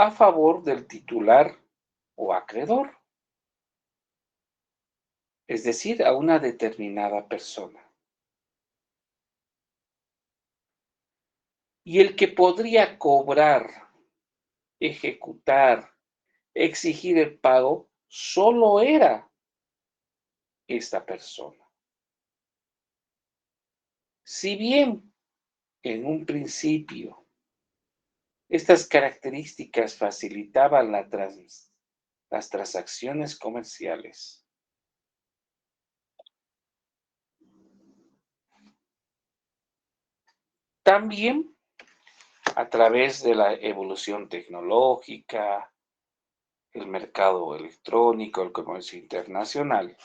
a favor del titular o acreedor, es decir, a una determinada persona. Y el que podría cobrar, ejecutar, exigir el pago, solo era esta persona. Si bien en un principio estas características facilitaban las transacciones comerciales, también a través de la evolución tecnológica, el mercado electrónico, el comercio internacional,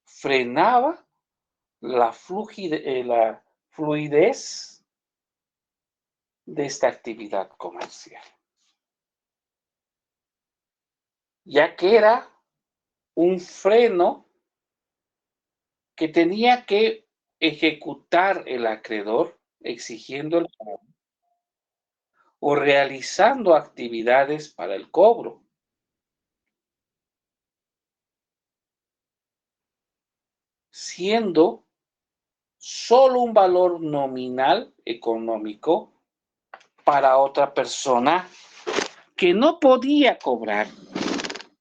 frenaba la fluidez de esta actividad comercial, ya que era un freno que tenía que ejecutar el acreedor exigiendo el pago o realizando actividades para el cobro, siendo solo un valor nominal económico para otra persona que no podía cobrar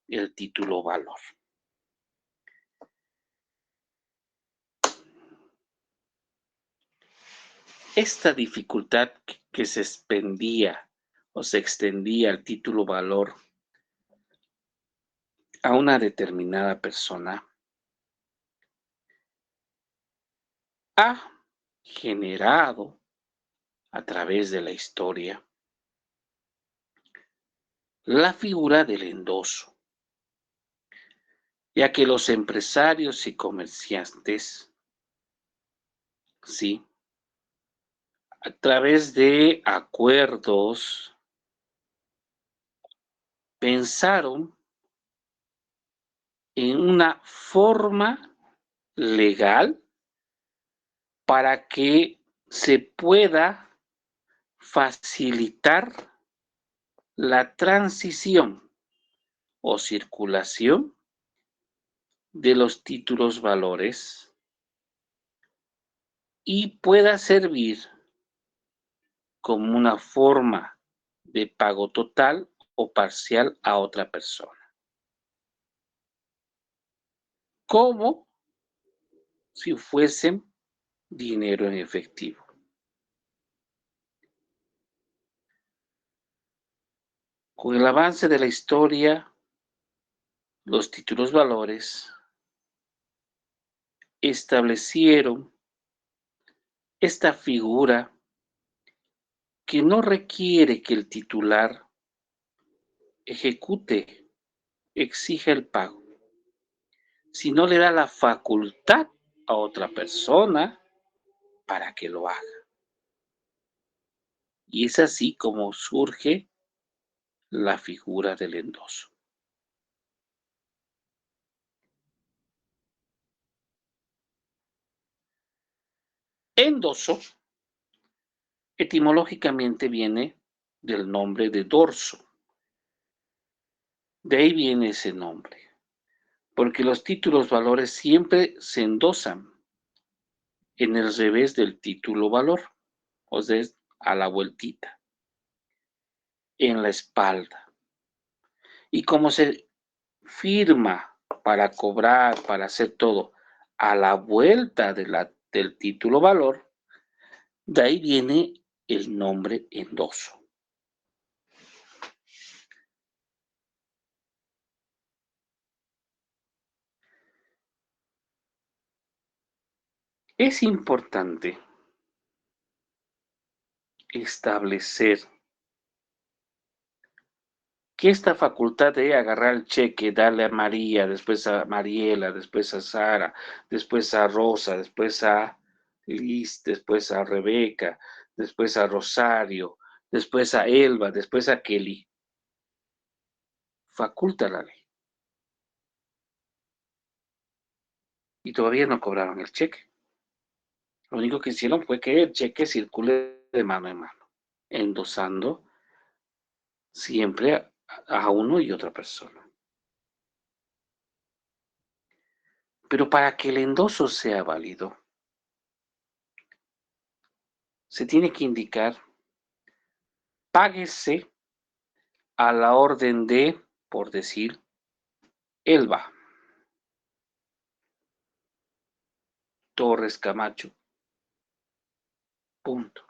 el título valor. Esta dificultad que se expendía o se extendía el título valor a una determinada persona ha generado a través de la historia la figura del endoso, ya que los empresarios y comerciantes, sí, a través de acuerdos, pensaron en una forma legal para que se pueda facilitar la transición o circulación de los títulos valores y pueda servir como una forma de pago total o parcial a otra persona, como si fuesen dinero en efectivo. Con el avance de la historia, los títulos valores establecieron esta figura que no requiere que el titular ejecute, exija el pago, sino le da la facultad a otra persona para que lo haga. Y es así como surge la figura del endoso. Endoso etimológicamente viene del nombre de dorso. De ahí viene ese nombre, porque los títulos valores siempre se endosan en el revés del título valor, o sea, a la vueltita, en la espalda. Y como se firma para cobrar, para hacer todo, a la vuelta del título valor, de ahí viene el nombre endoso. Es importante establecer que esta facultad de agarrar el cheque, darle a María, después a Mariela, después a Sara, después a Rosa, después a Liz, después a Rebeca, después a Rosario, después a Elba, después a Kelly, faculta la ley. Y todavía no cobraron el cheque. Lo único que hicieron fue que el cheque circule de mano en mano, endosando siempre a uno y otra persona. Pero para que el endoso sea válido, se tiene que indicar, páguese a la orden de, por decir, Elba Torres Camacho, punto.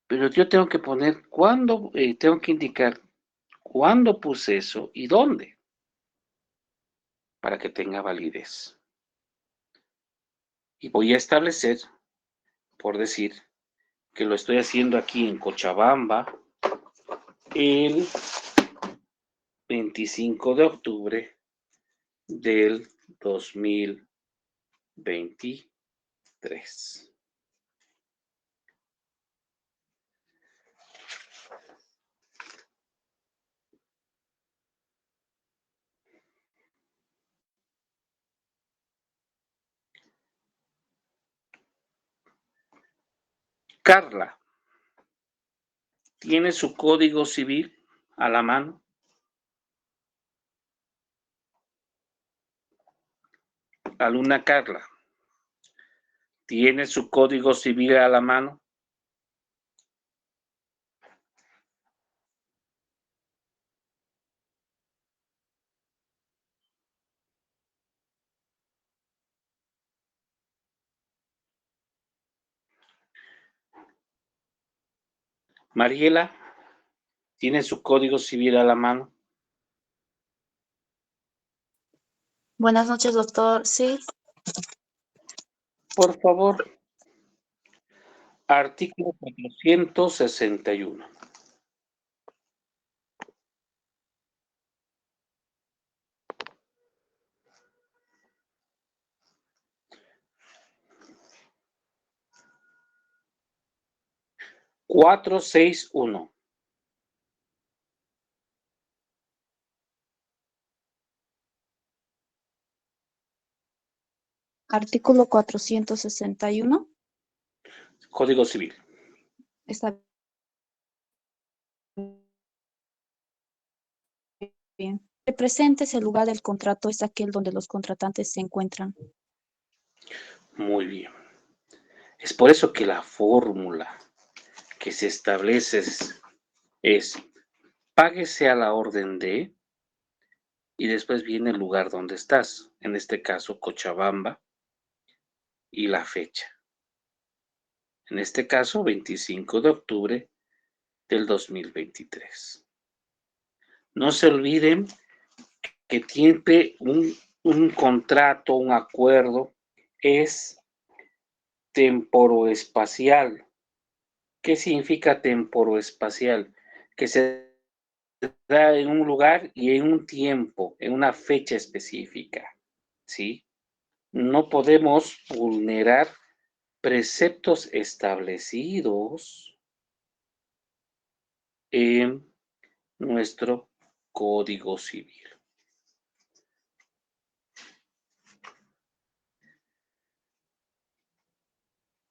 Pero yo tengo que poner cuándo, tengo que indicar cuándo puse eso y dónde, para que tenga validez. Y voy a establecer, por decir, que lo estoy haciendo aquí en Cochabamba el 25 de octubre del 2023. Carla, ¿tiene su código civil a la mano? Alumna Carla, ¿tiene su código civil a la mano? Mariela, ¿tiene su código civil a la mano? Buenas noches, doctor. Sí, Por favor, artículo 461. (461) artículo 461. Código civil. Está bien. El presente es el lugar del contrato, es aquel donde los contratantes se encuentran. Muy bien. Es por eso que la fórmula que se establece es páguese a la orden de, y después viene el lugar donde estás, en este caso Cochabamba, y la fecha. En este caso, 25 de octubre del 2023. No se olviden que siempre un contrato, un acuerdo, es temporoespacial. ¿Qué significa temporoespacial? Que se da en un lugar y en un tiempo, en una fecha específica, ¿sí? No podemos vulnerar preceptos establecidos en nuestro Código Civil.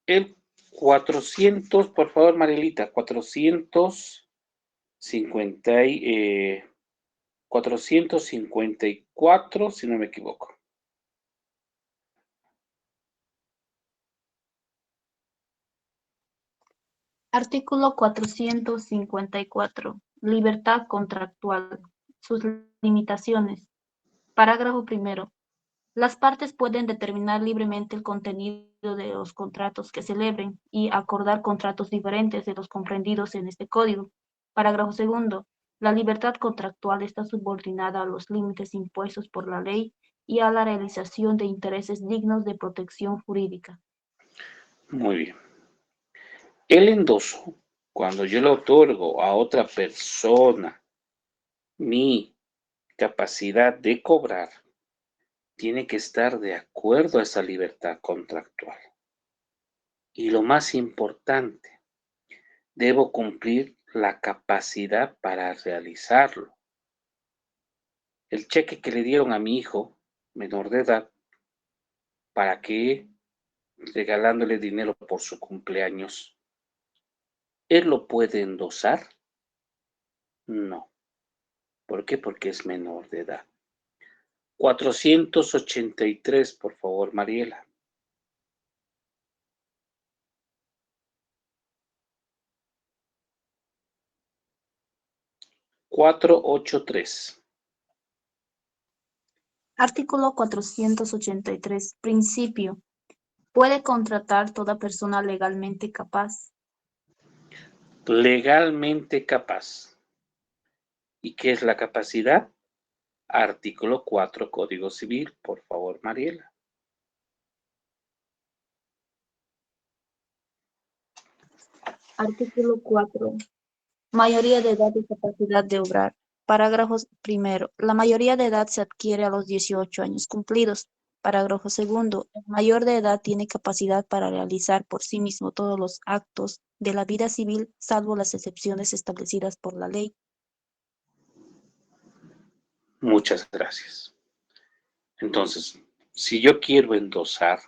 El 400, por favor, Marilita, 454, si no me equivoco. Artículo 454. Libertad contractual. Sus limitaciones. Parágrafo primero. Las partes pueden determinar libremente el contenido de los contratos que celebren y acordar contratos diferentes de los comprendidos en este código. Parágrafo segundo. La libertad contractual está subordinada a los límites impuestos por la ley y a la realización de intereses dignos de protección jurídica. Muy bien. El endoso, cuando yo le otorgo a otra persona mi capacidad de cobrar, tiene que estar de acuerdo a esa libertad contractual. Y lo más importante, debo cumplir la capacidad para realizarlo. El cheque que le dieron a mi hijo, menor de edad, ¿para qué? Regalándole dinero por su cumpleaños. ¿Él lo puede endosar? No. ¿Por qué? Porque es menor de edad. 483, por favor, Mariela. 483. Artículo 483. Principio. Puede contratar toda persona legalmente capaz. Legalmente capaz. ¿Y qué es la capacidad? Artículo 4, Código Civil, por favor, Mariela. Artículo 4. Mayoría de edad y capacidad de obrar. Parágrafo primero. La mayoría de edad se adquiere a los 18 años cumplidos. Parágrafo segundo. El mayor de edad tiene capacidad para realizar por sí mismo todos los actos de la vida civil, salvo las excepciones establecidas por la ley. Muchas gracias. Entonces, si yo quiero endosar,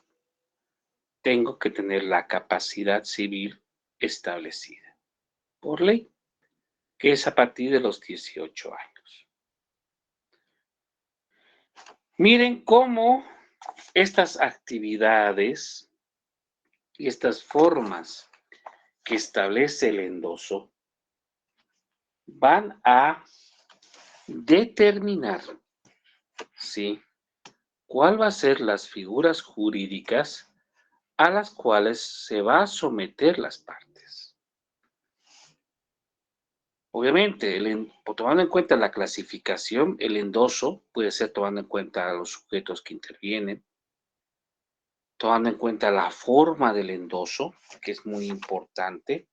tengo que tener la capacidad civil establecida por ley, que es a partir de los 18 años. Miren cómo estas actividades y estas formas que establece el endoso van a determinar, ¿sí?, cuál va a ser las figuras jurídicas a las cuales se va a someter las partes. Obviamente, tomando en cuenta la clasificación, el endoso puede ser tomando en cuenta a los sujetos que intervienen, tomando en cuenta la forma del endoso, que es muy importante,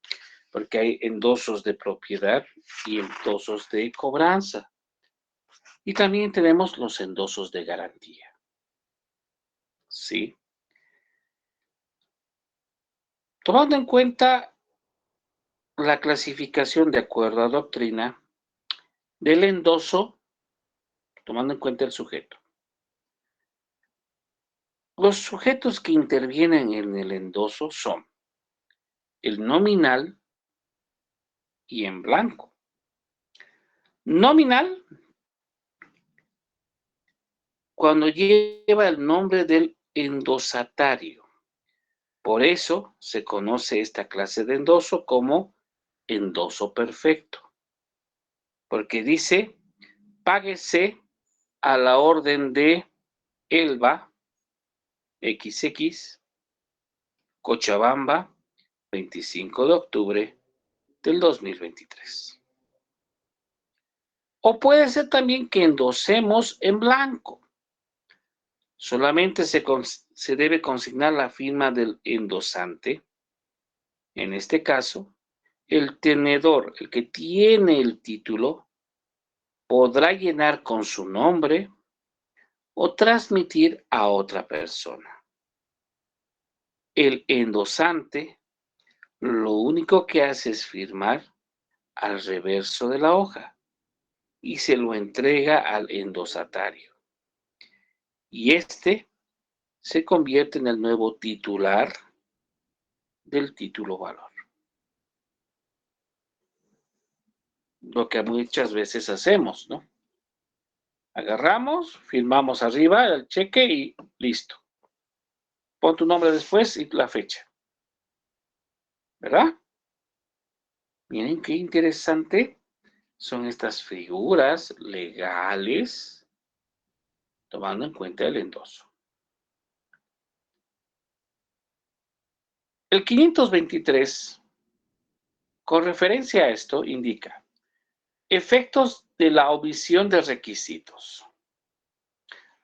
porque hay endosos de propiedad y endosos de cobranza. Y también tenemos los endosos de garantía. ¿Sí? Tomando en cuenta la clasificación de acuerdo a doctrina del endoso, tomando en cuenta el sujeto. Los sujetos que intervienen en el endoso son el nominal y en blanco. Nominal, cuando lleva el nombre del endosatario. Por eso se conoce esta clase de endoso como endoso perfecto. Porque dice, páguese a la orden de Elba, XX, Cochabamba, 25 de octubre del 2023. O puede ser también que endosemos en blanco. Solamente se debe consignar la firma del endosante. En este caso, el tenedor, el que tiene el título, podrá llenar con su nombre o transmitir a otra persona. El endosante lo único que hace es firmar al reverso de la hoja y se lo entrega al endosatario. Y este se convierte en el nuevo titular del título valor. Lo que muchas veces hacemos, ¿no? Agarramos, firmamos arriba el cheque y listo. Pon tu nombre después y la fecha. ¿Verdad? Miren qué interesante son estas figuras legales tomando en cuenta el endoso. El 523, con referencia a esto, indica efectos de la omisión de requisitos.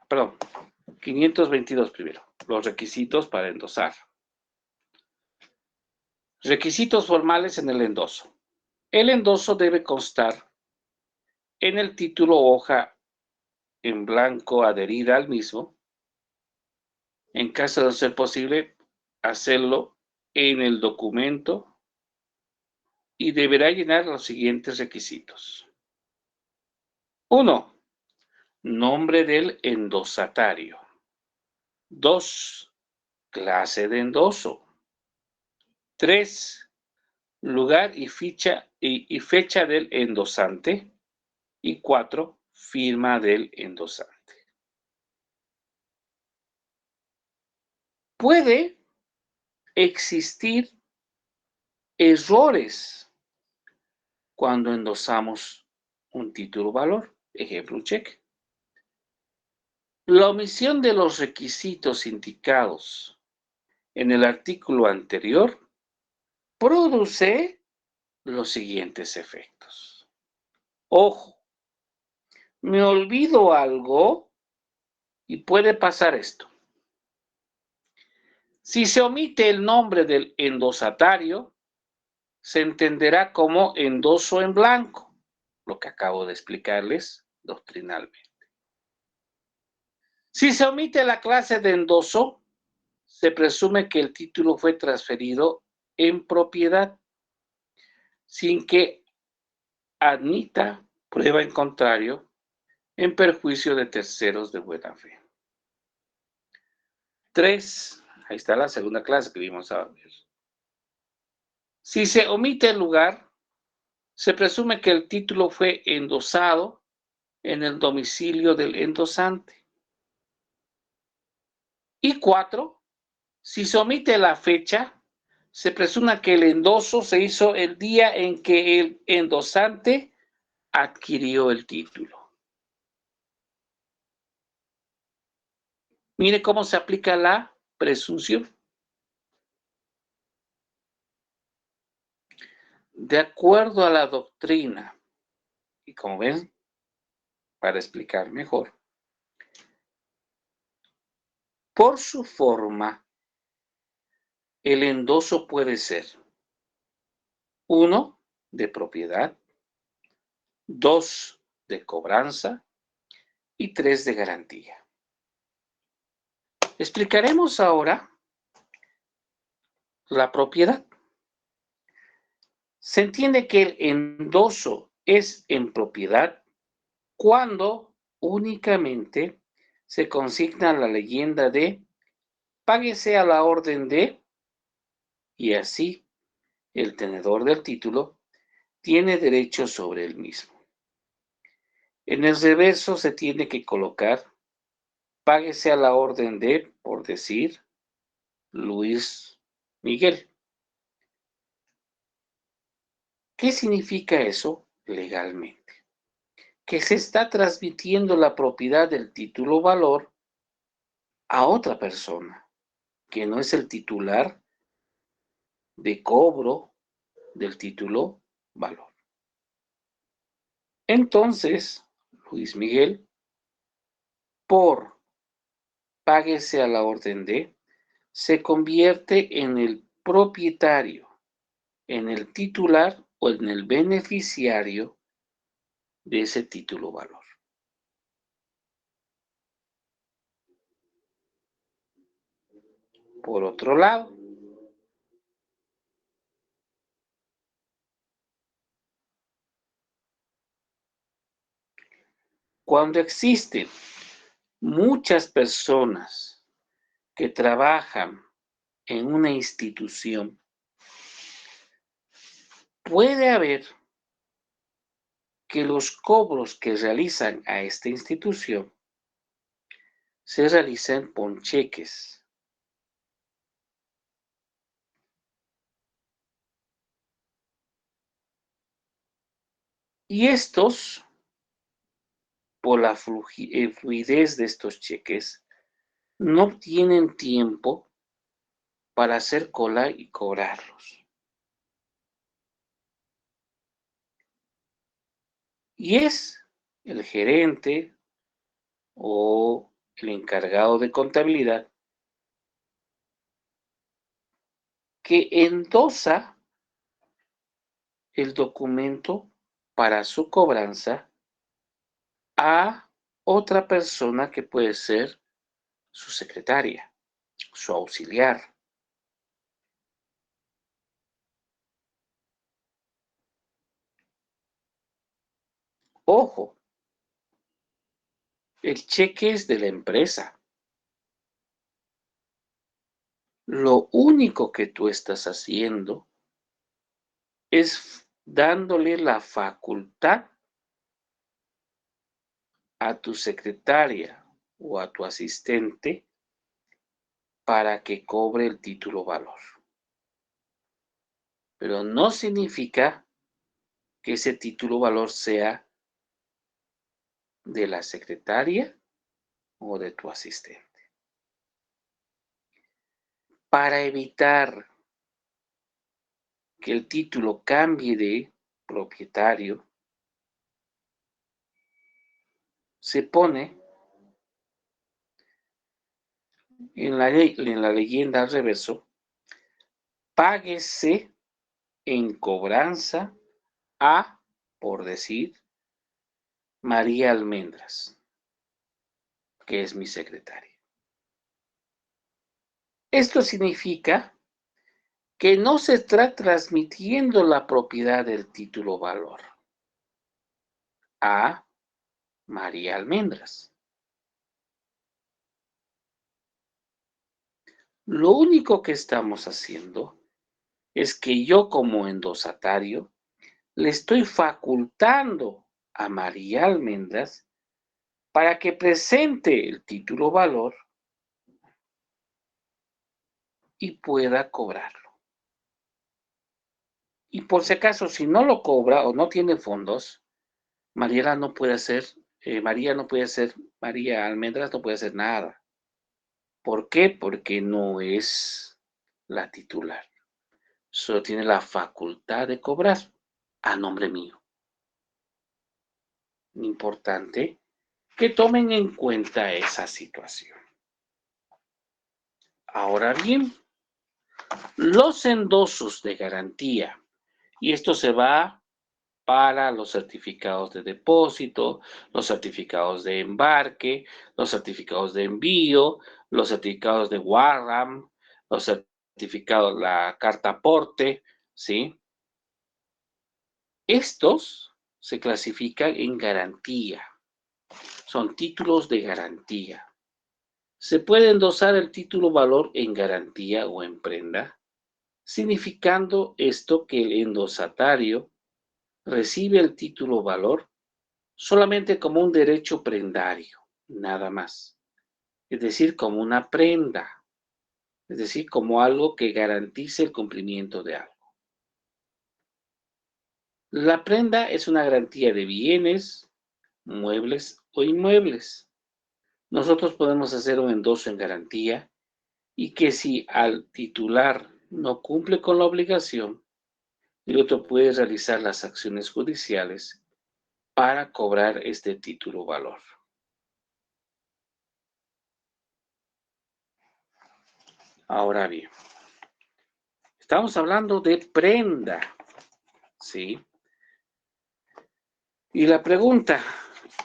Perdón, 522 primero, los requisitos para endosar. Requisitos formales en el endoso. El endoso debe constar en el título o hoja en blanco adherida al mismo. En caso de ser posible, hacerlo en el documento y deberá llenar los siguientes requisitos. 1. Nombre del endosatario. 2. Clase de endoso. 3. Lugar y ficha y fecha del endosante. Y 4, firma del endosante. Puede existir errores cuando endosamos un título valor. Ejemplo, un cheque. La omisión de los requisitos indicados en el artículo anterior produce los siguientes efectos. Ojo, me olvido algo y puede pasar esto. Si se omite el nombre del endosatario, se entenderá como endoso en blanco, lo que acabo de explicarles doctrinalmente. Si se omite la clase de endoso, se presume que el título fue transferido en propiedad, sin que admita prueba en contrario, en perjuicio de terceros de buena fe. 3. Ahí está la segunda clase que vimos a ver. Si se omite el lugar, se presume que el título fue endosado en el domicilio del endosante. Y 4. Si se omite la fecha, se presume que el endoso se hizo el día en que el endosante adquirió el título. Mire cómo se aplica la presunción. De acuerdo a la doctrina, y como ven, para explicar mejor, por su forma, el endoso puede ser 1 de propiedad, 2 de cobranza y 3 de garantía. Explicaremos ahora la propiedad. Se entiende que el endoso es en propiedad cuando únicamente se consigna la leyenda de páguese a la orden de, y así el tenedor del título tiene derecho sobre el mismo. En el reverso se tiene que colocar páguese a la orden de, por decir, Luis Miguel. ¿Qué significa eso legalmente? Que se está transmitiendo la propiedad del título valor a otra persona, que no es el titular de cobro del título valor. Entonces, Luis Miguel, por páguese a la orden de, se convierte en el propietario, en el titular o en el beneficiario de ese título valor. Por otro lado, cuando existen muchas personas que trabajan en una institución, puede haber que los cobros que realizan a esta institución se realicen con cheques. Y estos, por la fluidez de estos cheques, no tienen tiempo para hacer cola y cobrarlos. Y es el gerente o el encargado de contabilidad que endosa el documento para su cobranza a otra persona que puede ser su secretaria, su auxiliar. Ojo, el cheque es de la empresa. Lo único que tú estás haciendo es dándole la facultad a tu secretaria o a tu asistente para que cobre el título valor. Pero no significa que ese título valor sea de la secretaria o de tu asistente. Para evitar que el título cambie de propietario, se pone en la leyenda al reverso, páguese en cobranza a, por decir, María Almendras, que es mi secretaria. Esto significa que no se está transmitiendo la propiedad del título valor a María Almendras. Lo único que estamos haciendo es que yo como endosatario le estoy facultando a María Almendras para que presente el título valor y pueda cobrarlo. Y por si acaso, si no lo cobra o no tiene fondos, María no puede hacer, María Almendras no puede hacer nada. ¿Por qué? Porque no es la titular. Solo tiene la facultad de cobrar a nombre mío. Importante que tomen en cuenta esa situación. Ahora bien, los endosos de garantía, y esto se va para los certificados de depósito, los certificados de embarque, los certificados de envío, los certificados de Warram, los certificados, la carta aporte, ¿sí? Estos se clasifican en garantía, son títulos de garantía. Se puede endosar el título valor en garantía o en prenda, significando esto que el endosatario recibe el título valor solamente como un derecho prendario, nada más. Es decir, como una prenda, es decir, como algo que garantice el cumplimiento de algo. La prenda es una garantía de bienes, muebles o inmuebles. Nosotros podemos hacer un endoso en garantía y que si al titular no cumple con la obligación, el otro puede realizar las acciones judiciales para cobrar este título valor. Ahora bien, estamos hablando de prenda, ¿sí? Y la pregunta,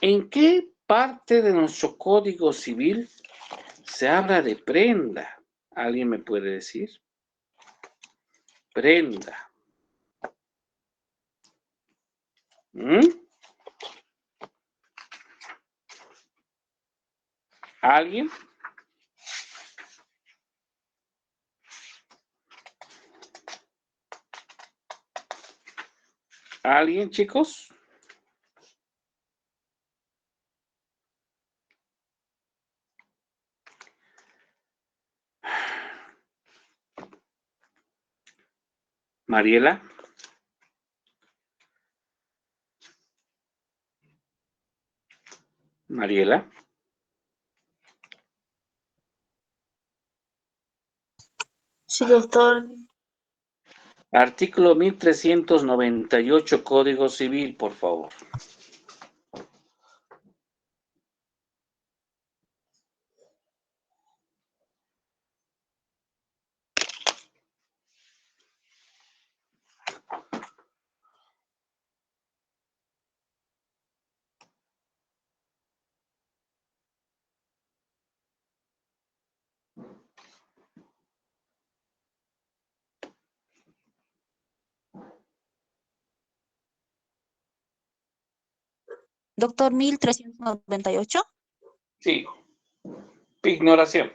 ¿en qué parte de nuestro Código Civil se habla de prenda? ¿Alguien me puede decir? Prenda. ¿Mm? ¿Alguien? ¿Alguien, chicos? Mariela. Mariela. Sí, doctor. Artículo 1398, Código Civil, por favor. Doctor, 1398. Sí. Ignoración.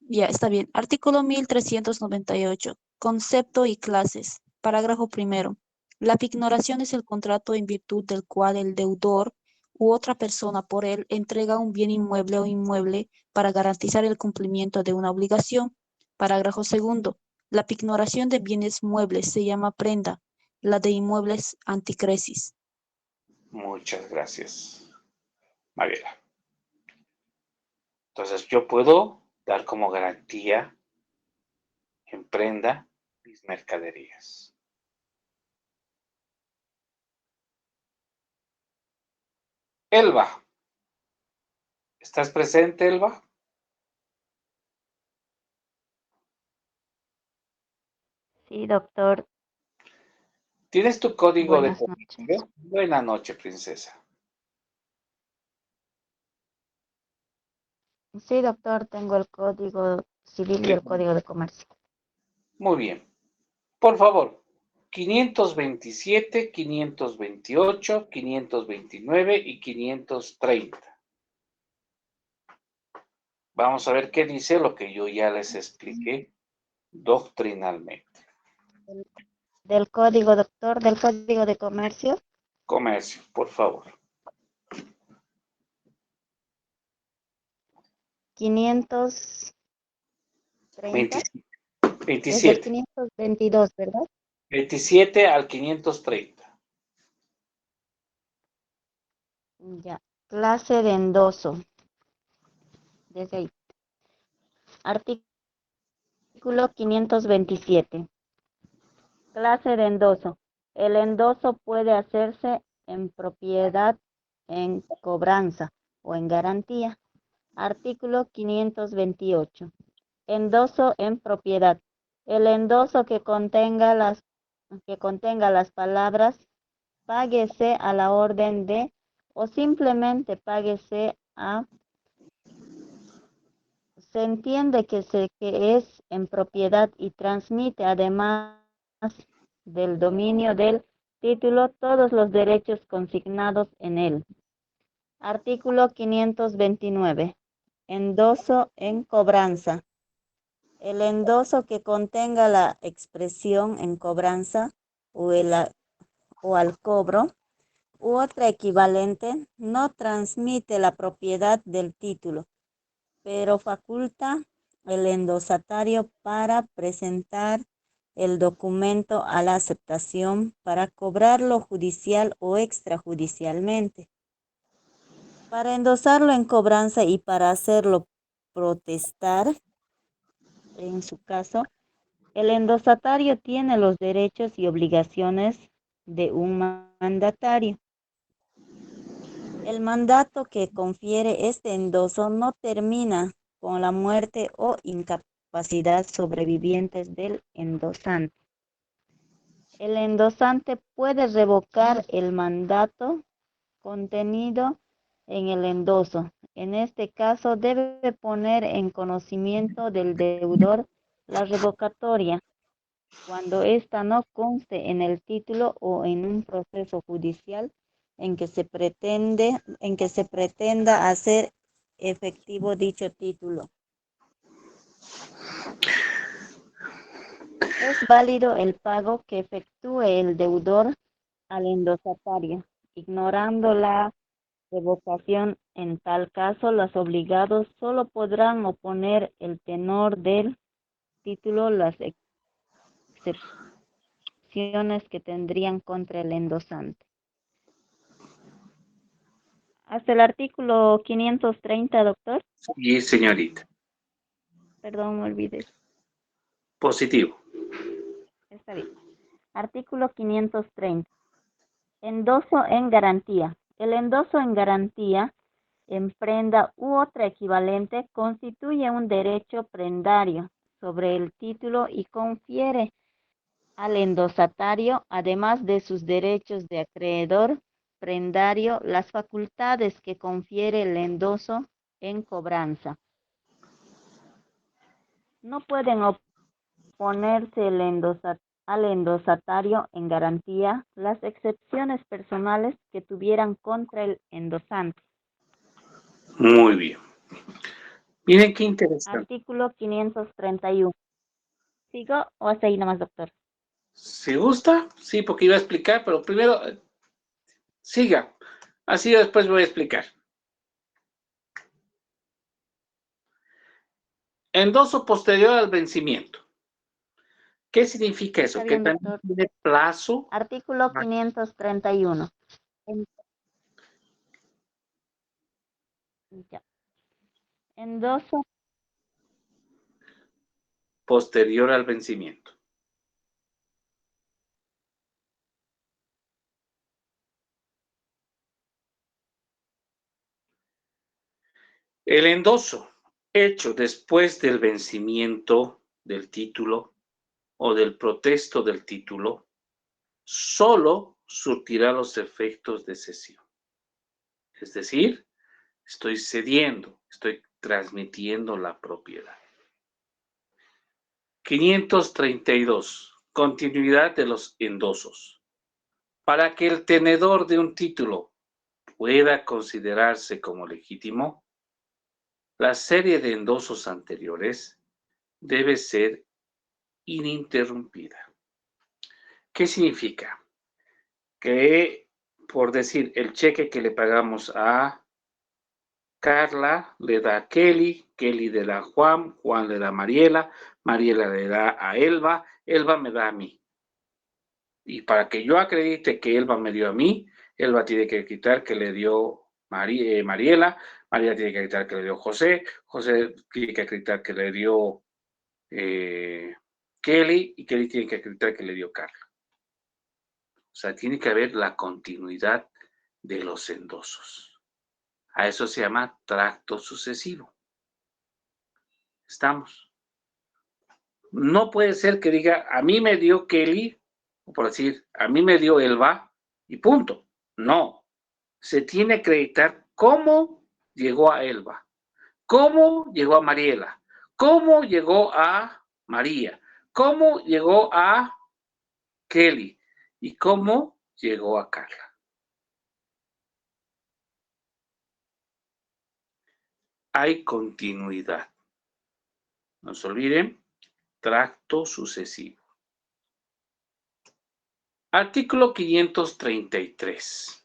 Ya, está bien. Artículo 1398. Concepto y clases. Parágrafo primero. La pignoración es el contrato en virtud del cual el deudor u otra persona por él entrega un bien inmueble o inmueble para garantizar el cumplimiento de una obligación. Parágrafo segundo. La pignoración de bienes muebles se llama prenda, la de inmuebles anticresis. Muchas gracias, Mariela. Entonces, yo puedo dar como garantía en prenda mis mercaderías. Elba, ¿estás presente, Elba? Sí, doctor. ¿Tienes tu código de Buenas comercio? noches. Buenas noches, princesa. Sí, doctor, tengo el código civil y el código de comercio. Muy bien. Por favor, 527, 528, 529 y 530. Vamos a ver qué dice lo que yo ya les expliqué doctrinalmente. Del código, doctor, del código de comercio. Comercio, por favor. 530. 27. Desde el 522, ¿verdad? 27 al 530. Ya. Clase de endoso. Desde ahí. Artículo 527. Clase de endoso. El endoso puede hacerse en propiedad, en cobranza o en garantía. Artículo 528. Endoso en propiedad. El endoso que contenga las palabras páguese a la orden de o simplemente páguese a. Se entiende que es en propiedad y transmite además del dominio del título todos los derechos consignados en él. Artículo 529. Endoso en cobranza. El endoso que contenga la expresión en cobranza o al cobro u otra equivalente no transmite la propiedad del título, pero faculta el endosatario para presentar el documento a la aceptación para cobrarlo judicial o extrajudicialmente. Para endosarlo en cobranza y para hacerlo protestar, en su caso, el endosatario tiene los derechos y obligaciones de un mandatario. El mandato que confiere este endoso no termina con la muerte o incapacidad sobrevivientes del endosante. El endosante puede revocar el mandato contenido en el endoso. En este caso, debe poner en conocimiento del deudor la revocatoria cuando ésta no conste en el título o en un proceso judicial en que se pretenda hacer efectivo dicho título. Es válido el pago que efectúe el deudor al endosatario, ignorando la revocación. En tal caso, los obligados solo podrán oponer el tenor del título, las excepciones que tendrían contra el endosante. Hasta el artículo 530, doctor. Sí, señorita. Perdón, me olvidé. Positivo. Está bien. Artículo 530. Endoso en garantía. El endoso en garantía, en prenda u otra equivalente, constituye un derecho prendario sobre el título y confiere al endosatario, además de sus derechos de acreedor prendario, las facultades que confiere el endoso en cobranza. No pueden oponerse al endosatario en garantía las excepciones personales que tuvieran contra el endosante. Muy bien. Miren qué interesante. Artículo 531. ¿Sigo o hasta ahí nomás, doctor? ¿Se gusta? Sí, porque iba a explicar, pero primero siga. Así después voy a explicar. Endoso posterior al vencimiento. ¿Qué significa eso? Está Que bien, también doctor. tiene plazo. Artículo 531. En- ya. Endoso Posterior al vencimiento. El endoso hecho después del vencimiento del título o del protesto del título solo surtirá los efectos de cesión. Es decir, estoy cediendo, estoy transmitiendo la propiedad. 532. Continuidad de los endosos. Para que el tenedor de un título pueda considerarse como legítimo, la serie de endosos anteriores debe ser ininterrumpida. ¿Qué significa? Que, por decir, el cheque que le pagamos a Carla le da a Kelly, Kelly le da a Juan, Juan le da a Mariela, Mariela le da a Elba, Elba me da a mí. Y para que yo acredite que Elba me dio a mí, Elba tiene que acreditar que le dio Mariela, Mariela tiene que acreditar que le dio José, José tiene que acreditar que le dio Kelly y Kelly tiene que acreditar que le dio Carla. O sea, tiene que haber la continuidad de los endosos. A eso se llama tracto sucesivo. Estamos. No puede ser que diga, a mí me dio Kelly, o por decir, a mí me dio Elba, y punto. No. Se tiene que acreditar cómo llegó a Elba, cómo llegó a Mariela, cómo llegó a María, cómo llegó a Kelly y cómo llegó a Carla. Hay continuidad. No se olviden, tracto sucesivo. Artículo 533.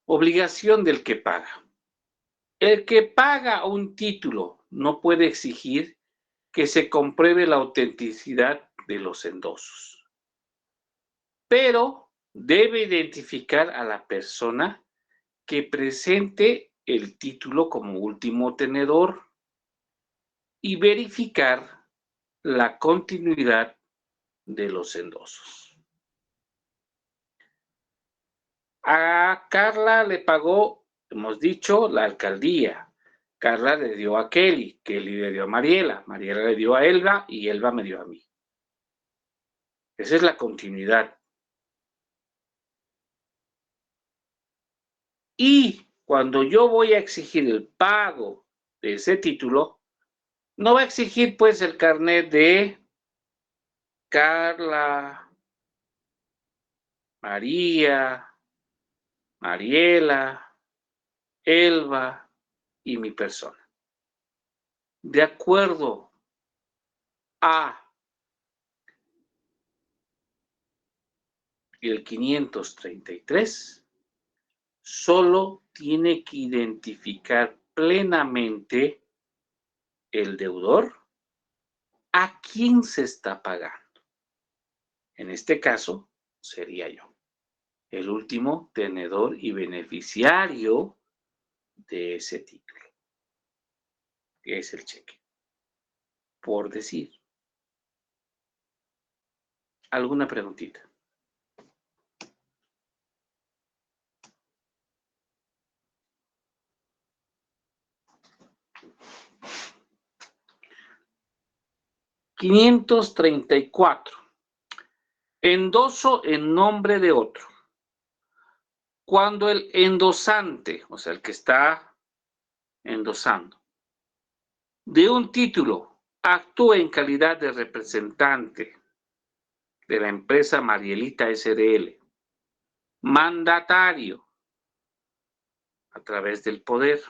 Obligación del que paga. El que paga un título no puede exigir que se compruebe la autenticidad de los endosos, pero debe identificar a la persona que presente el título como último tenedor y verificar la continuidad de los endosos. A Carla le pagó, hemos dicho, la alcaldía. Carla le dio a Kelly, Kelly le dio a Mariela, Mariela le dio a Elba y Elba me dio a mí. Esa es la continuidad. Y cuando yo voy a exigir el pago de ese título, no va a exigir pues el carnet de Carla, María, Mariela, Elba y mi persona. De acuerdo a el 533, solo tiene que identificar plenamente el deudor a quién se está pagando. En este caso, sería yo, el último tenedor y beneficiario de ese título, que es el cheque. Por decir, ¿alguna preguntita? ...534... Endoso en nombre de otro. Cuando el endosante, o sea, el que está endosando, de un título actúa en calidad de representante de la empresa Marielita SRL, mandatario a través del poder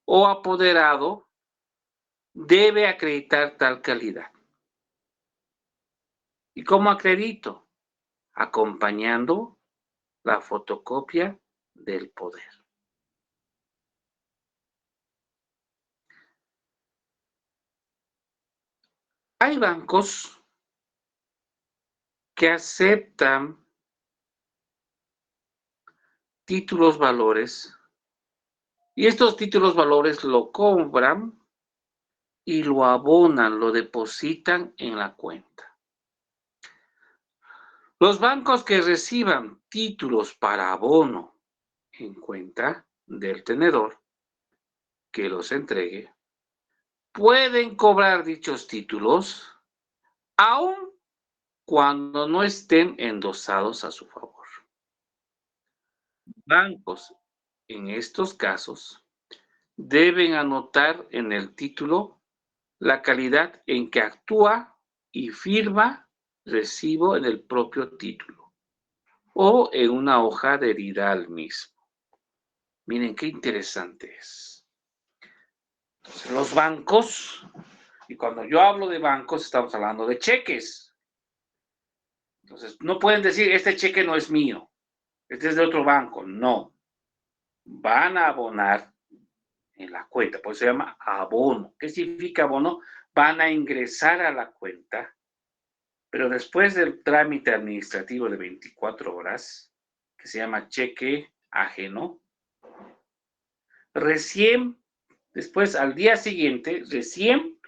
o apoderado, debe acreditar tal calidad. ¿Y cómo acredito? Acompañando la fotocopia del poder. Hay bancos que aceptan títulos valores y estos títulos valores lo compran y lo abonan, lo depositan en la cuenta. Los bancos que reciban títulos para abono en cuenta del tenedor que los entregue, pueden cobrar dichos títulos aun cuando no estén endosados a su favor. Bancos, en estos casos, deben anotar en el título la calidad en que actúa y firma recibo en el propio título o en una hoja adherida al mismo. Miren qué interesante es. Entonces, los bancos, y cuando yo hablo de bancos, estamos hablando de cheques. Entonces, no pueden decir, este cheque no es mío, este es de otro banco. No. Van a abonar en la cuenta, por eso se llama abono. ¿Qué significa abono? Van a ingresar a la cuenta, pero después del trámite administrativo de 24 horas, que se llama cheque ajeno, recién, después al día siguiente, recién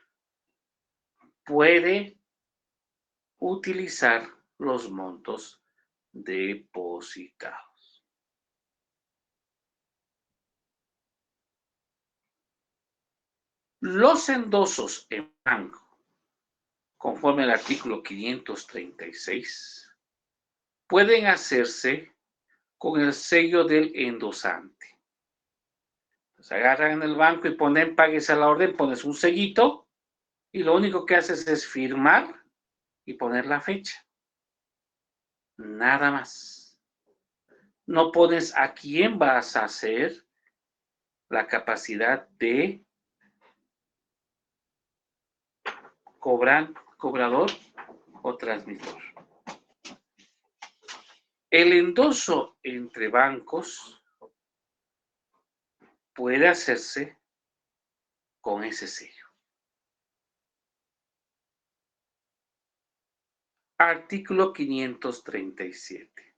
puede utilizar los montos depositados. Los endosos en blanco, conforme al artículo 536, pueden hacerse con el sello del endosante. Entonces agarran en el banco y ponen, pagues a la orden, pones un sellito y lo único que haces es firmar y poner la fecha. Nada más. No pones a quién vas a hacer la capacidad de cobrador o transmisor. El endoso entre bancos puede hacerse con ese sello. Artículo 537.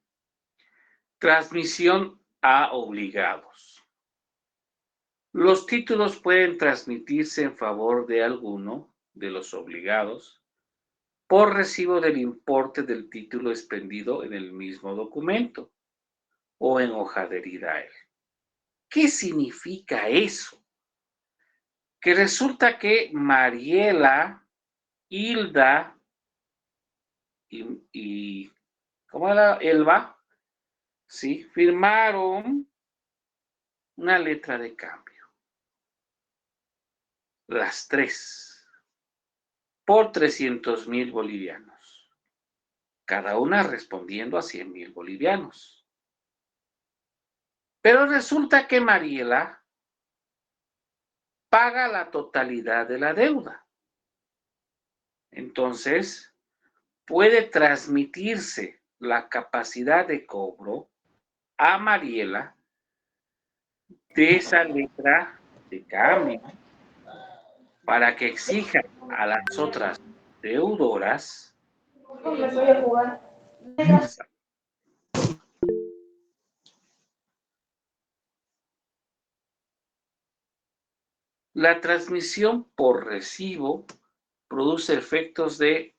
Transmisión a obligados. Los títulos pueden transmitirse en favor de alguno de los obligados por recibo del importe del título expendido en el mismo documento o en hoja adherida a él. ¿Qué significa eso? Que resulta que Mariela, Hilda y ¿cómo era? Elba, ¿sí? Firmaron una letra de cambio. Las tres. Por 300,000 bolivianos. Cada una respondiendo a 100,000 bolivianos. Pero resulta que Mariela paga la totalidad de la deuda. Entonces, puede transmitirse la capacidad de cobro a Mariela de esa letra de cambio para que exija a las otras deudoras la transmisión por recibo produce efectos de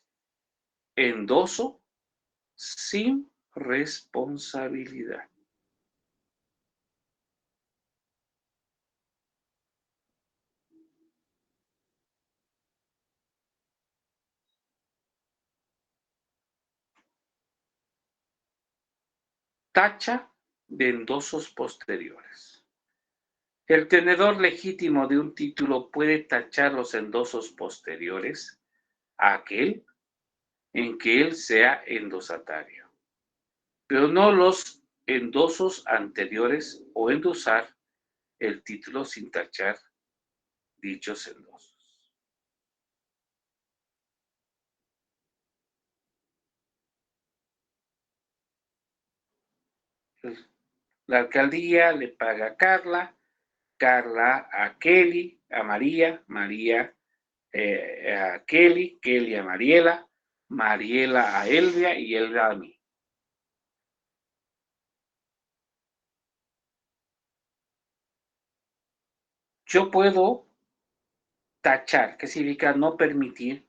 endoso sin responsabilidad. Tacha de endosos posteriores. El tenedor legítimo de un título puede tachar los endosos posteriores a aquel en que él sea endosatario, pero no los endosos anteriores o endosar el título sin tachar dichos endosos. La alcaldía le paga a Carla, Carla a Kelly, a María, María a Kelly, Kelly a Mariela, Mariela a Elvia y Elvia a mí. Yo puedo tachar, que significa no permitir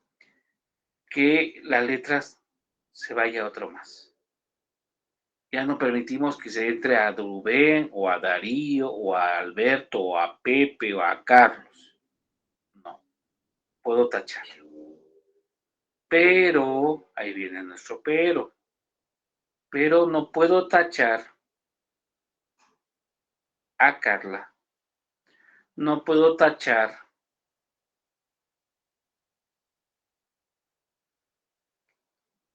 que las letras se vaya a otro más. Ya no permitimos que se entre a Rubén o a Darío o a Alberto o a Pepe o a Carlos. No, puedo tachar. Pero, ahí viene nuestro pero no puedo tachar a Carla. No puedo tachar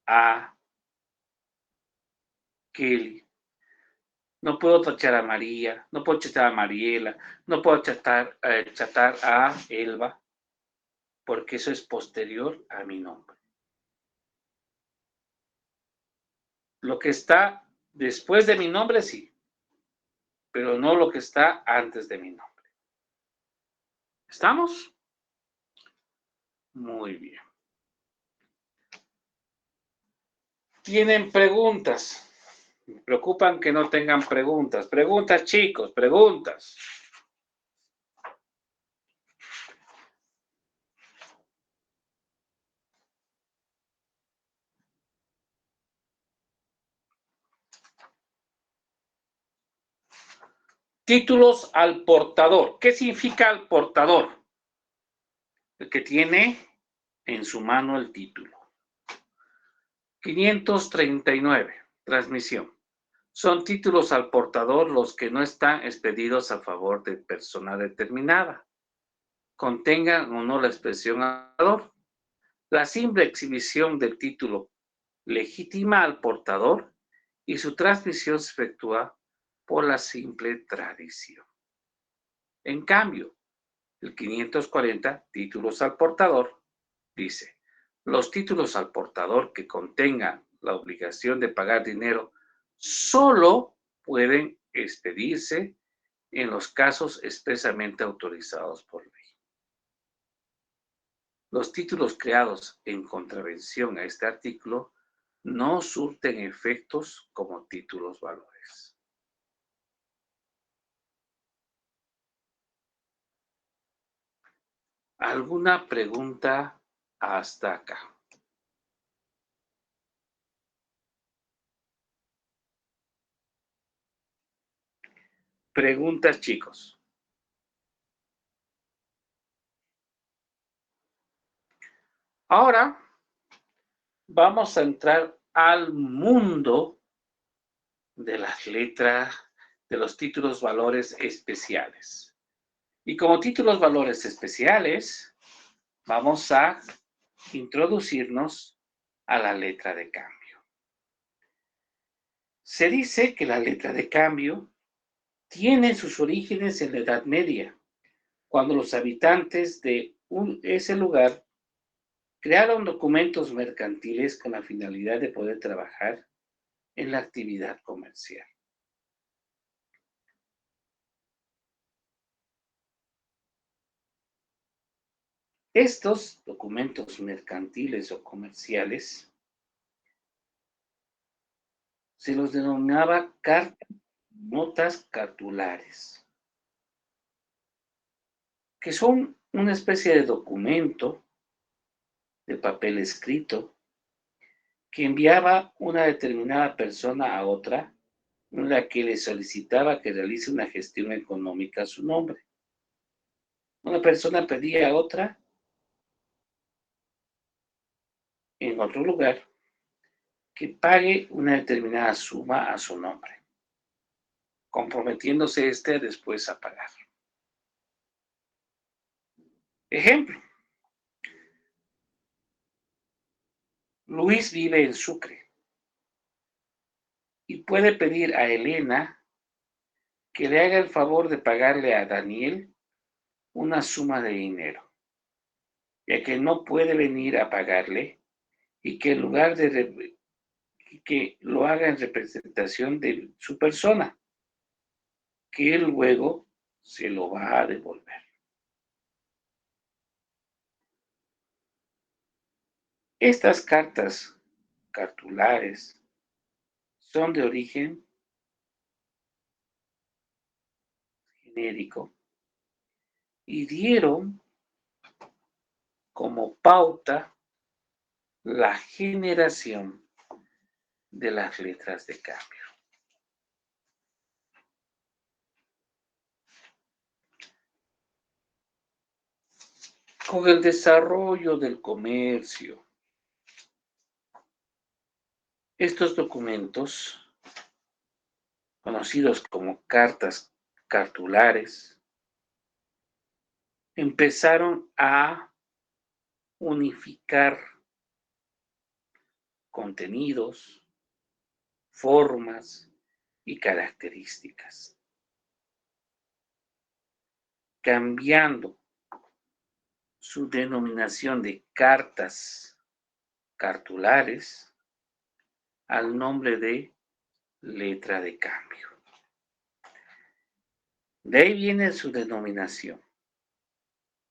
a Kelly. No puedo tachar a María, no puedo tachar a Mariela, no puedo chatar a Elba, porque eso es posterior a mi nombre. Lo que está después de mi nombre, sí, pero no lo que está antes de mi nombre. ¿Estamos? Muy bien. ¿Tienen preguntas? Me preocupan que no tengan preguntas. Preguntas, chicos, preguntas. Títulos al portador. ¿Qué significa al portador? El que tiene en su mano el título. 539. Transmisión. Son títulos al portador los que no están expedidos a favor de persona determinada, contengan o no la expresión al portador. La simple exhibición del título legitima al portador y su transmisión se efectúa por la simple tradición. En cambio, el 540, títulos al portador, dice, los títulos al portador que contengan la obligación de pagar dinero solo pueden expedirse en los casos expresamente autorizados por ley. Los títulos creados en contravención a este artículo no surten efectos como títulos valores. ¿Alguna pregunta hasta acá? Preguntas, chicos. Ahora vamos a entrar al mundo de las letras, de los títulos valores especiales. Y como títulos valores especiales, vamos a introducirnos a la letra de cambio. Se dice que la letra de cambio tiene sus orígenes en la Edad Media, cuando los habitantes de ese lugar crearon documentos mercantiles con la finalidad de poder trabajar en la actividad comercial. Estos documentos mercantiles o comerciales se los denominaba cartas, notas cartulares, que son una especie de documento de papel escrito que enviaba una determinada persona a otra, en la que le solicitaba que realice una gestión económica a su nombre. Una persona pedía a otra en otro lugar que pague una determinada suma a su nombre, comprometiéndose después a pagar. Ejemplo, Luis vive en Sucre y puede pedir a Elena que le haga el favor de pagarle a Daniel una suma de dinero, ya que no puede venir a pagarle y que en lugar de que lo haga en representación de su persona, que él luego se lo va a devolver. Estas cartas cartulares son de origen genérico y dieron como pauta la generación de las letras de cambio. Con el desarrollo del comercio, estos documentos, conocidos como cartas cartulares, empezaron a unificar contenidos, formas y características, cambiando su denominación de cartas cartulares al nombre de letra de cambio. De ahí viene su denominación.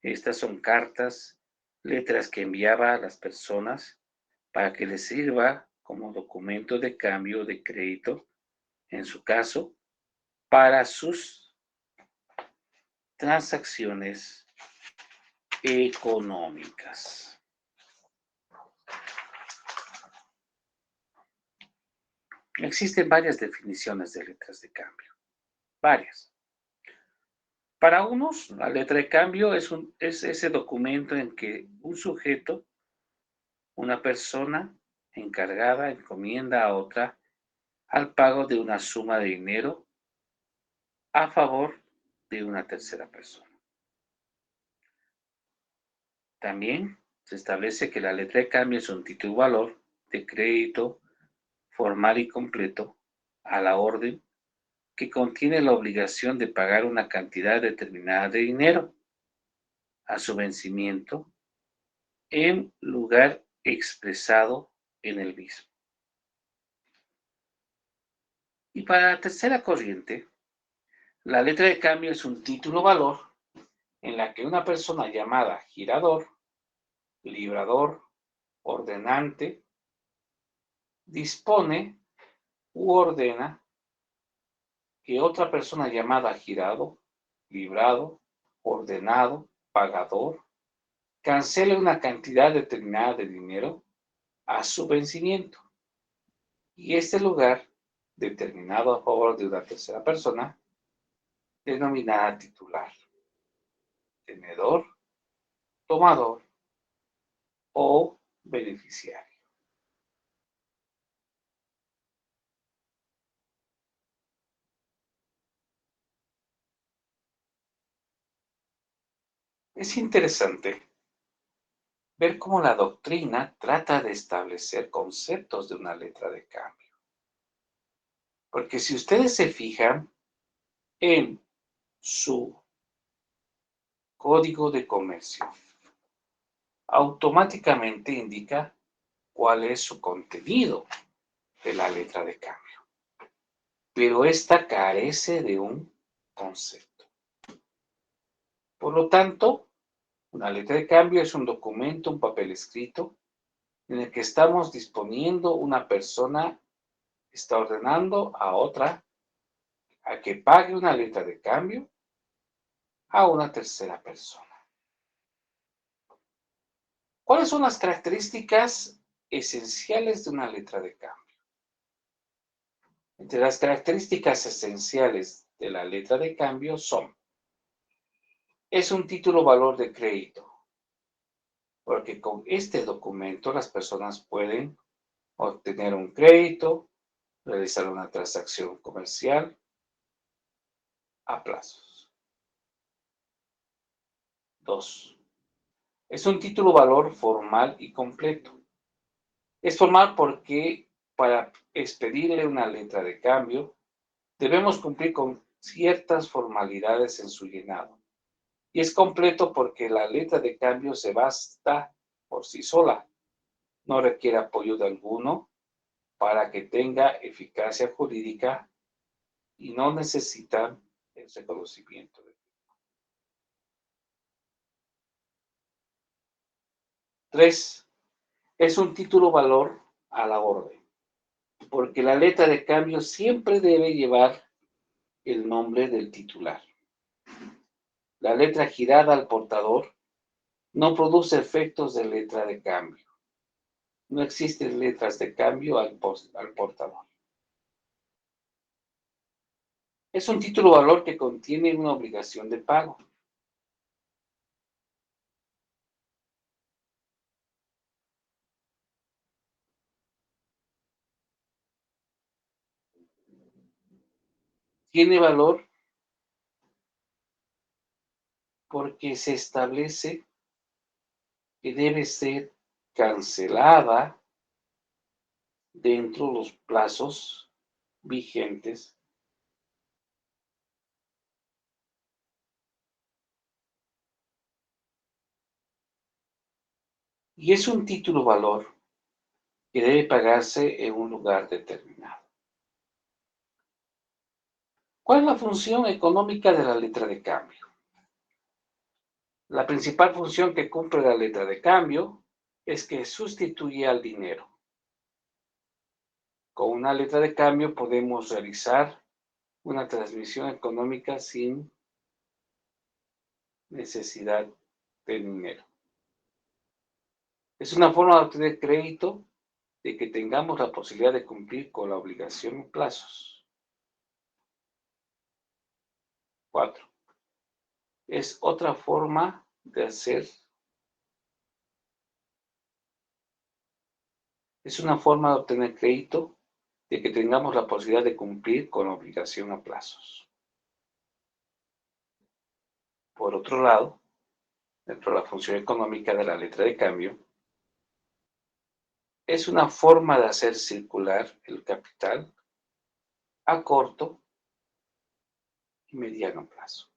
Estas son cartas, letras que enviaba a las personas para que les sirva como documento de cambio de crédito, en su caso, para sus transacciones económicas. Existen varias definiciones de letras de cambio, varias. Para unos, la letra de cambio es ese documento en que un sujeto, una persona encargada, encomienda a otra al pago de una suma de dinero a favor de una tercera persona. También se establece que la letra de cambio es un título valor de crédito formal y completo a la orden que contiene la obligación de pagar una cantidad determinada de dinero a su vencimiento en lugar expresado en el mismo. Y para la tercera corriente, la letra de cambio es un título valor en la que una persona llamada girador, librador, ordenante, dispone u ordena que otra persona llamada girado, librado, ordenado, pagador, cancele una cantidad determinada de dinero a su vencimiento. Y este lugar, determinado a favor de una tercera persona, denominada titular, tenedor, tomador o beneficiario. Es interesante ver cómo la doctrina trata de establecer conceptos de una letra de cambio. Porque si ustedes se fijan en su código de comercio, automáticamente indica cuál es su contenido de la letra de cambio. Pero esta carece de un concepto. Por lo tanto, una letra de cambio es un documento, un papel escrito, en el que estamos disponiendo, una persona está ordenando a otra a que pague una letra de cambio a una tercera persona. ¿Cuáles son las características esenciales de una letra de cambio? Entre las características esenciales de la letra de cambio son: es un título valor de crédito, porque con este documento las personas pueden obtener un crédito, realizar una transacción comercial a plazos. 2. Es un título valor formal y completo. Es formal porque para expedirle una letra de cambio debemos cumplir con ciertas formalidades en su llenado. Y es completo porque la letra de cambio se basta por sí sola. No requiere apoyo de alguno para que tenga eficacia jurídica y no necesitan el reconocimiento. 3. Es un título valor a la orden, porque la letra de cambio siempre debe llevar el nombre del titular. La letra girada al portador no produce efectos de letra de cambio. No existen letras de cambio al portador. Es un título valor que contiene una obligación de pago. Tiene valor porque se establece que debe ser cancelada dentro de los plazos vigentes. Y es un título valor que debe pagarse en un lugar determinado. ¿Cuál es la función económica de la letra de cambio? La principal función que cumple la letra de cambio es que sustituye al dinero. Con una letra de cambio podemos realizar una transmisión económica sin necesidad de dinero. Es una forma de obtener crédito de que tengamos la posibilidad de cumplir con la obligación en plazos. 4. Es otra forma de hacer. Es una forma de obtener crédito de que tengamos la posibilidad de cumplir con la obligación a plazos. Por otro lado, dentro de la función económica de la letra de cambio, es una forma de hacer circular el capital a corto y mediano plazo.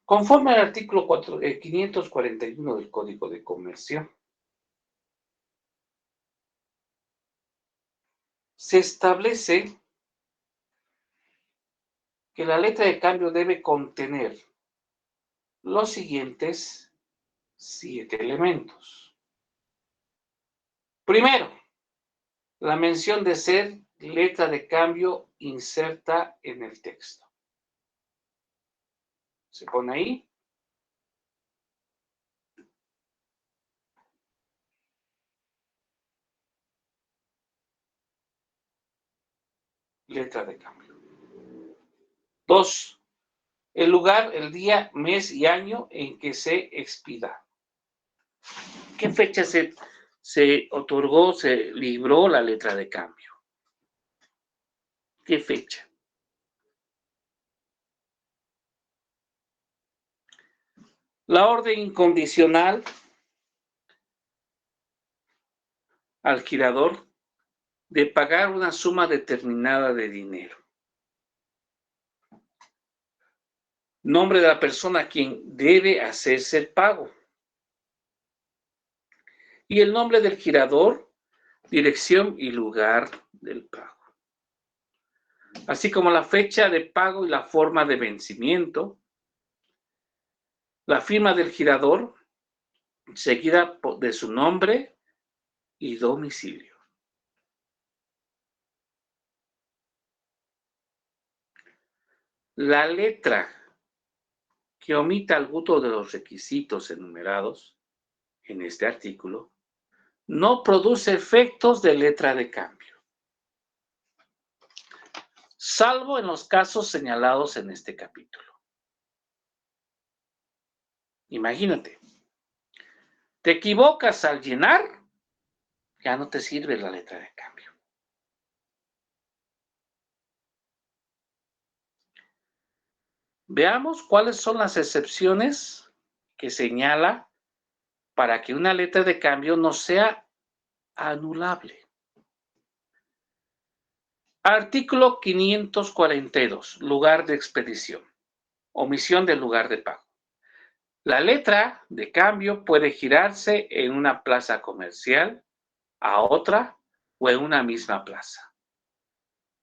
Conforme al artículo 541 del Código de Comercio, se establece que la letra de cambio debe contener los siguientes 7 elementos. Primero, la mención de ser letra de cambio inserta en el texto. Se pone ahí. Letra de cambio. 2. El lugar, el día, mes y año en que se expida. ¿Qué fecha se otorgó, se libró la letra de cambio? ¿Qué fecha? La orden incondicional al girador de pagar una suma determinada de dinero. Nombre de la persona a quien debe hacerse el pago. Y el nombre del girador, dirección y lugar del pago. Así como la fecha de pago y la forma de vencimiento. La firma del girador, seguida de su nombre y domicilio. La letra que omita alguno de los requisitos enumerados en este artículo no produce efectos de letra de cambio, salvo en los casos señalados en este capítulo. Imagínate, te equivocas al llenar, ya no te sirve la letra de cambio. Veamos cuáles son las excepciones que señala para que una letra de cambio no sea anulable. Artículo 542, lugar de expedición. Omisión del lugar de pago. La letra de cambio puede girarse en una plaza comercial, a otra o en una misma plaza.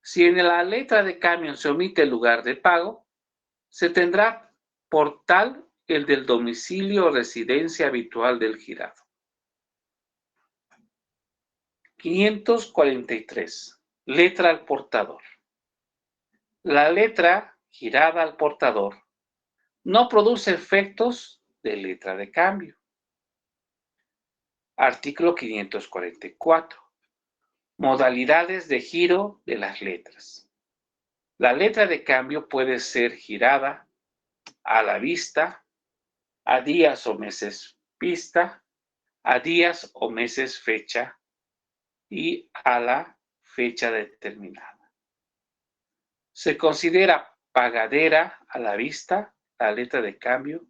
Si en la letra de cambio se omite el lugar de pago, se tendrá por tal el del domicilio o residencia habitual del girado. 543. Letra al portador. La letra girada al portador no produce efectos de letra de cambio. Artículo 544. Modalidades de giro de las letras. La letra de cambio puede ser girada a la vista, a días o meses vista, a días o meses fecha y a la fecha determinada. Se considera pagadera a la vista la letra de cambio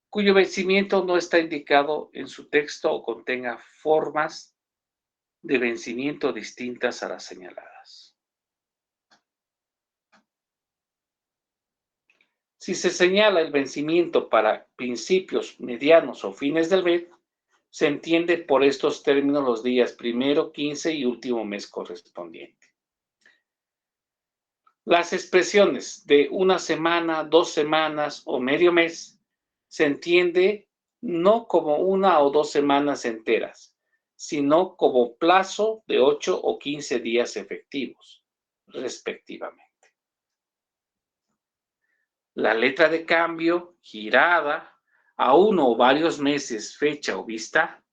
cuyo vencimiento no está indicado en su texto o contenga formas de vencimiento distintas a las señaladas. Si se señala el vencimiento para principios, medianos o fines del mes, se entiende por estos términos los días primero, 15 y último mes correspondiente. Las expresiones de una semana, 2 semanas o medio mes se entiende no como 1 o 2 semanas enteras, sino como plazo de 8 o 15 días efectivos, respectivamente. La letra de cambio girada a 1 o varios meses, fecha o vista,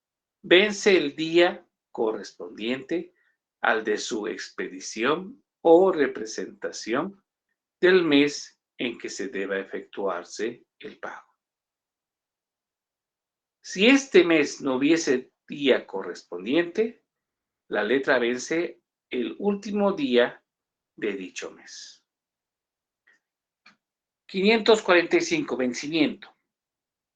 vence el día correspondiente al de su expedición o representación del mes en que se deba efectuarse el pago. Si este mes no hubiese día correspondiente, la letra vence el último día de dicho mes. 545. Vencimiento.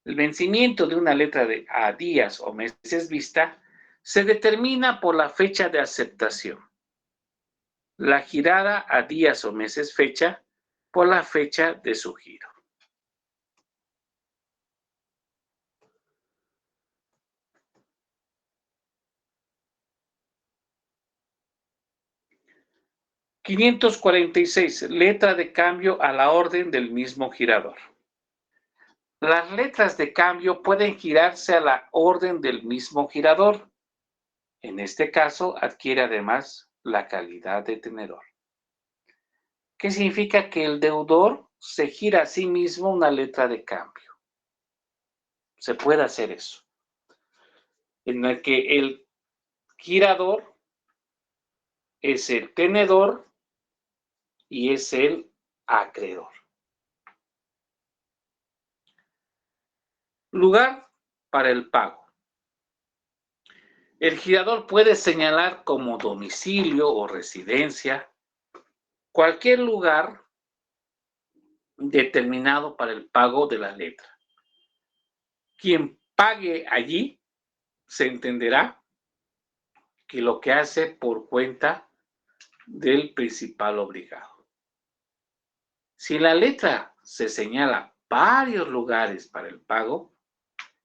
El vencimiento de una letra a días o meses vista se determina por la fecha de aceptación. La girada a días o meses fecha por la fecha de su giro. (546) Letra de cambio a la orden del mismo girador. Las letras de cambio pueden girarse a la orden del mismo girador. En este caso, adquiere además la calidad de tenedor. ¿Qué significa? Que el deudor se gira a sí mismo una letra de cambio. Se puede hacer eso. En el que el girador es el tenedor y es el acreedor. Lugar para el pago. El girador puede señalar como domicilio o residencia cualquier lugar determinado para el pago de la letra. Quien pague allí se entenderá que lo que hace por cuenta del principal obligado. Si en la letra se señala varios lugares para el pago,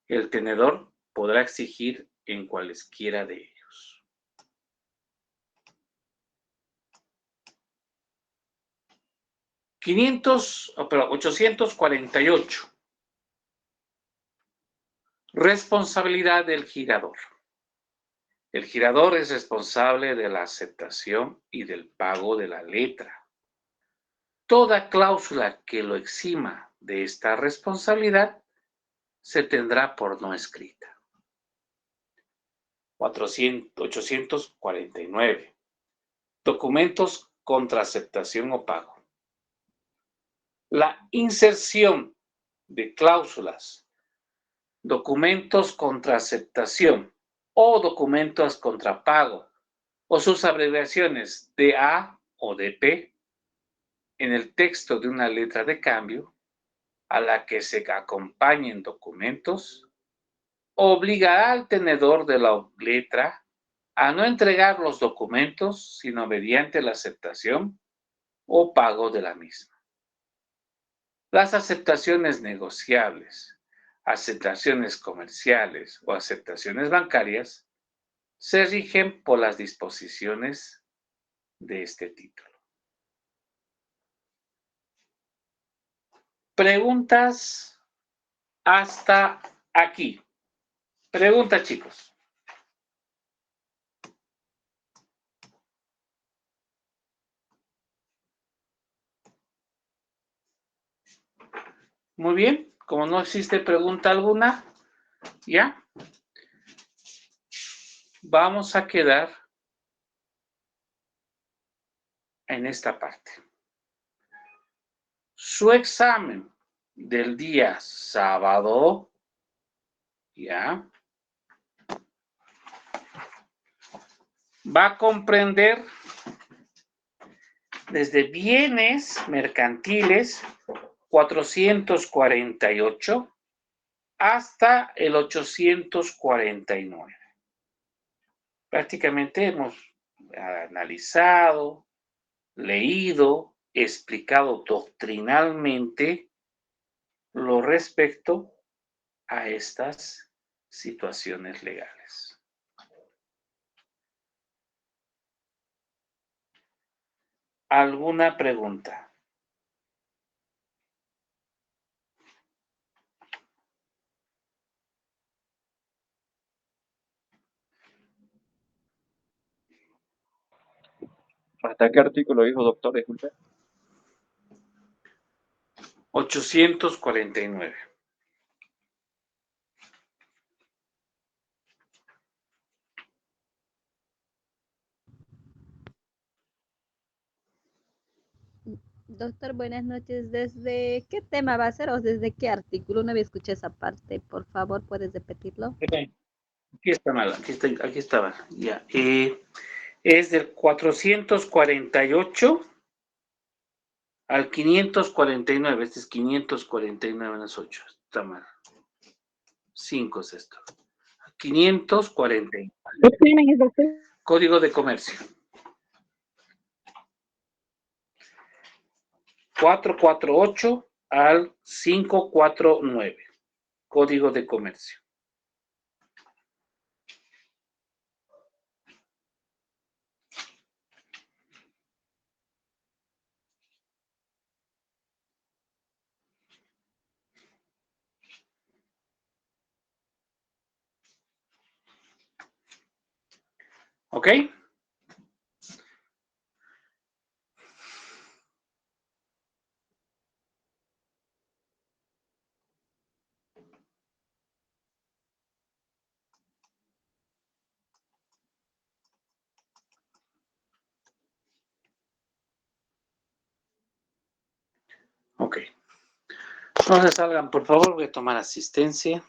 el tenedor podrá exigir en cualesquiera de ellos. / 848. Responsabilidad del girador. El girador es responsable de la aceptación y del pago de la letra. Toda cláusula que lo exima de esta responsabilidad se tendrá por no escrita. 849. Documentos contra aceptación o pago. La inserción de cláusulas, documentos contra aceptación o documentos contra pago o sus abreviaciones DA o DP en el texto de una letra de cambio a la que se acompañen documentos obligará al tenedor de la letra a no entregar los documentos sino mediante la aceptación o pago de la misma. Las aceptaciones negociables, aceptaciones comerciales o aceptaciones bancarias se rigen por las disposiciones de este título. Preguntas hasta aquí. Pregunta, chicos. Muy bien, como no existe pregunta alguna, ya vamos a quedar en esta parte. Su examen del día sábado, ya, va a comprender desde bienes mercantiles 448 hasta el 849. Prácticamente hemos analizado, leído, explicado doctrinalmente lo respecto a estas situaciones legales. ¿Alguna pregunta? ¿Hasta qué artículo dijo, doctor? Disculpe. 849. Doctor, buenas noches. ¿Desde qué tema va a ser o desde qué artículo? No había escuchado esa parte. Por favor, ¿puedes repetirlo? Aquí está mal, aquí estaba. Ya. Es del 448 al 549. Este es 549 menos 8. Está mal. 5 es esto. 549. Código de comercio. 448 al 549. Código de comercio. ¿Ok? Ok. No se salgan, por favor, voy a tomar asistencia.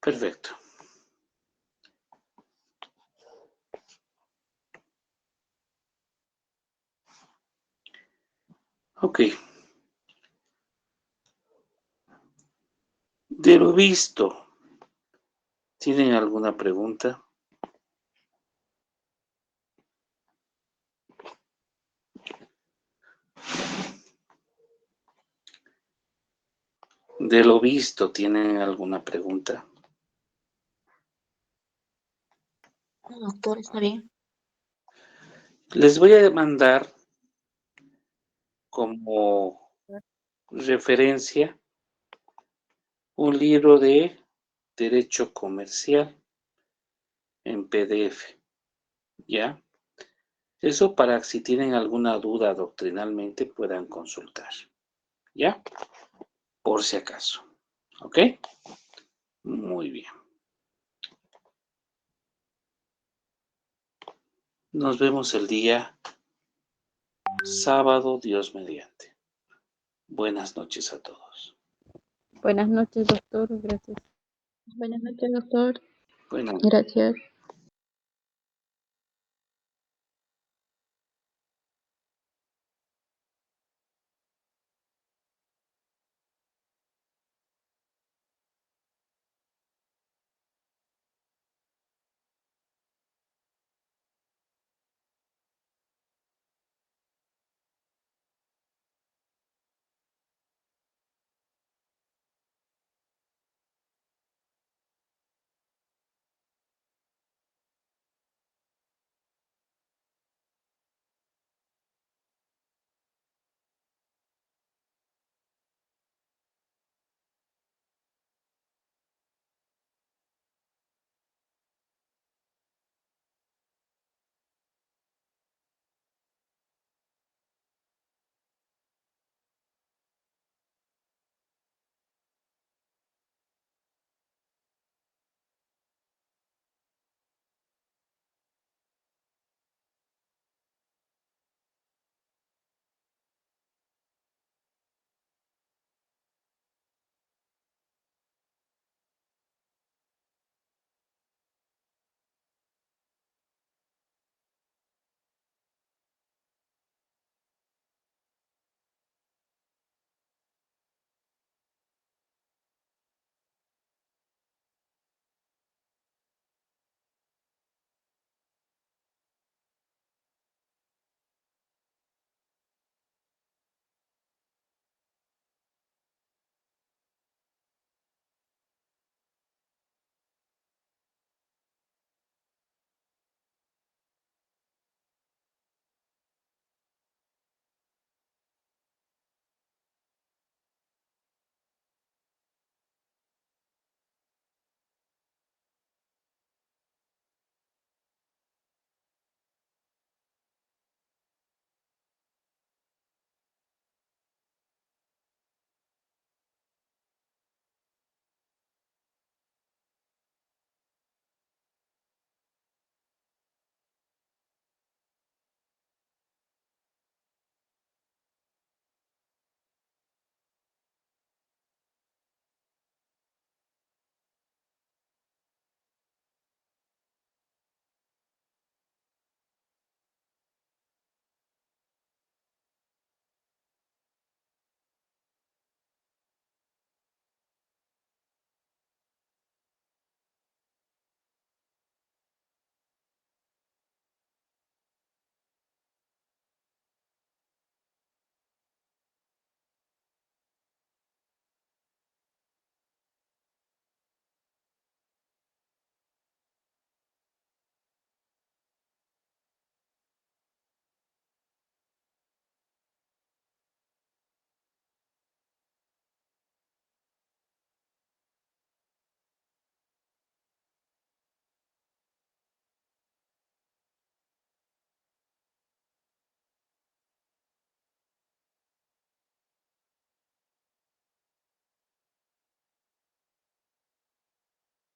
Perfecto. Ok. De lo visto, ¿tienen alguna pregunta? De lo visto, ¿tienen alguna pregunta? No, doctor, está bien. Les voy a mandar como referencia un libro de Derecho Comercial en PDF, ¿ya? Eso para si tienen alguna duda doctrinalmente puedan consultar, ¿ya? Por si acaso, ¿ok? Muy bien. Nos vemos el día sábado, Dios mediante. Buenas noches a todos. Buenas noches, doctor. Gracias. Buenas noches, doctor. Buenas Gracias.